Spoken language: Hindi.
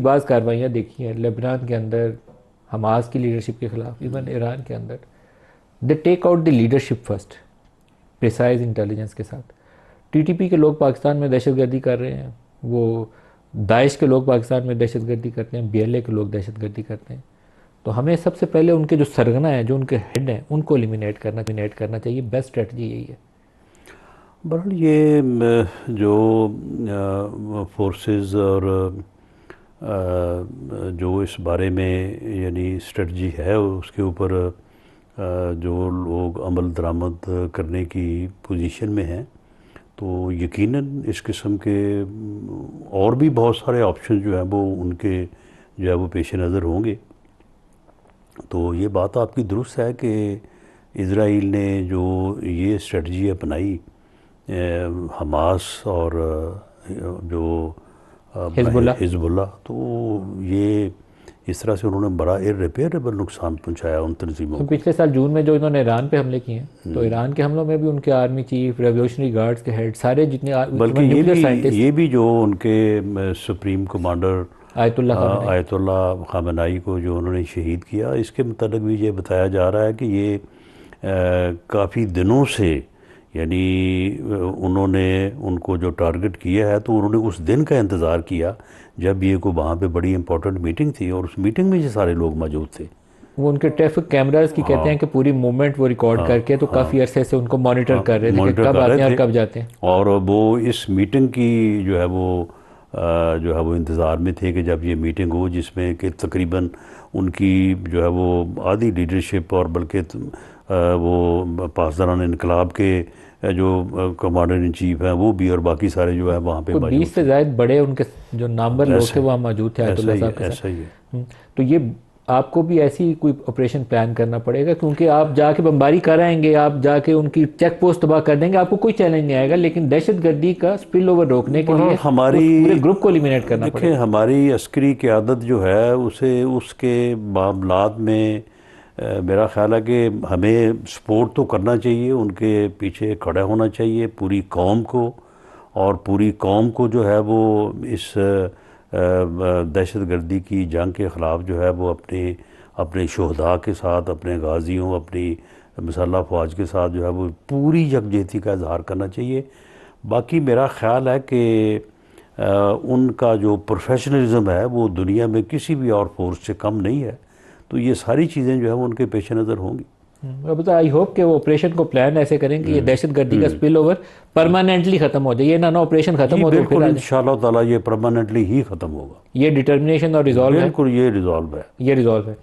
बाज़ कार्रवाइयाँ देखी हैं लेबनान के अंदर हमास की लीडरशिप के ख़िलाफ़, इवन ईरान के अंदर। They take out the leadership first, precise intelligence के साथ। टीटीपी के लोग पाकिस्तान में दहशतगर्दी कर रहे हैं, वो दाइश के लोग पाकिस्तान में दहशतगर्दी करते हैं, बीएलए के लोग दहशतगर्दी करते हैं। तो हमें सबसे पहले उनके जो सरगना है, जो उनके हेड हैं, उनको एलिमिनेट करना चाहिए। बेस्ट स्ट्रेटजी यही है। बहरहाल ये जो फोर्सेस और जो इस बारे में यानी स्ट्रेटजी है उसके ऊपर जो लोग अमल दरामद करने की पोजीशन में हैं, तो यकीनन इस किस्म के और भी बहुत सारे ऑप्शन जो हैं वो उनके जो है वो पेश नज़र होंगे। तो ये बात आपकी दुरुस्त है कि इज़राइल ने जो ये स्ट्रेटजी अपनाई हमास और जो हिजबुल्ला। हिजबुल्ला, तो ये इस तरह से उन्होंने बड़ा इररिपेयरेबल नुकसान पहुंचाया उन तंजीमों तो को। पिछले साल जून में जो इन्होंने ईरान पे हमले किए हैं, तो ईरान के हमलों में भी उनके आर्मी चीफ, रेवोल्यूशनरी गार्ड्स के हेड, सारे जितने बल्कि इवन न्यूक्लियर साइंटिस्ट, ये भी जो उनके supreme commander ayatollah Khamenei. Ayatollah Khamenei को जो उन्होंने शहीद किया, इसके मुताबिक भी ये बताया जा रहा है कि ये काफ़ी दिनों से यानी उन्होंने उनको जो टारगेट किया है, तो उन्होंने उस दिन का इंतज़ार किया जब ये को वहाँ पे बड़ी इंपॉर्टेंट मीटिंग थी और उस मीटिंग में ये सारे लोग मौजूद थे। वो उनके ट्रैफिक कैमरास की कहते हाँ हैं कि पूरी मूवमेंट वो रिकॉर्ड हाँ करके, तो हाँ काफ़ी अरसे से उनको मॉनिटर हाँ कर रहे थे कि मॉनिटर कब कर रहे आते हैं और थे। कब जाते हैं। और वो इस मीटिंग की जो है वो इंतज़ार में थे कि जब ये मीटिंग हो, जिसमें कि तकरीबन उनकी जो है वो आधी लीडरशिप और बल्कि वो पासदारान इनकलाब के जो कमांडर इन चीफ हैं वो भी और बाकी सारे जो है वहाँ पे कोई मौजूद 20 से थे। ज़ायद बड़े उनके जो नामवर लोग थे ऐसा वहाँ मौजूद थे ऐसा आयतुल्ला ही है, साहब के साथ। ऐसा ही है। तो ये आपको भी ऐसी कोई ऑपरेशन प्लान करना पड़ेगा, क्योंकि आप जाके बमबारी कराएंगे, आप जाके उनकी चेक पोस्ट तबाह कर देंगे, आपको कोई चैलेंज नहीं आएगा, लेकिन दहशतगर्दी का स्पिल ओवर रोकने के बहरहाल लिए हमारी उस पूरे ग्रुप को एलिमिनेट करना देखें, पड़ेगा। हमारी अस्करी क़यादत जो है उसे उसके मामलात में मेरा ख़्याल है कि हमें सपोर्ट तो करना चाहिए, उनके पीछे खड़ा होना चाहिए पूरी कौम को, और पूरी कौम को जो है वो इस दहशतगर्दी की जंग के ख़िलाफ़ जो है वो अपने अपने शहदा के साथ, अपने गाजियों, अपनी मसल्ह फ़ौज के साथ जो है वो पूरी यकजहती का इजहार करना चाहिए। बाकी मेरा ख़्याल है कि उनका जो प्रोफेशनलिज्म है वो दुनिया में किसी भी और फोर्स से कम नहीं है, तो ये सारी चीज़ें जो है वो उनके पेश नज़र होंगी। अब तो आई होप कि वो ऑपरेशन को प्लान ऐसे करें कि ये दहशतगर्दी का हम्म स्पिल ओवर परमानेंटली ख़त्म हो जाए, ये ना ऑपरेशन ख़त्म जी हो तो फिर बिल्कुल, आ जाए। इंशाअल्लाह ताला ये परमानेंटली ही ख़त्म होगा। ये डिटर्मिनेशन और रिजॉल्व है। बिल्कुल ये रिजॉल्व है। ये रिजॉल्व है।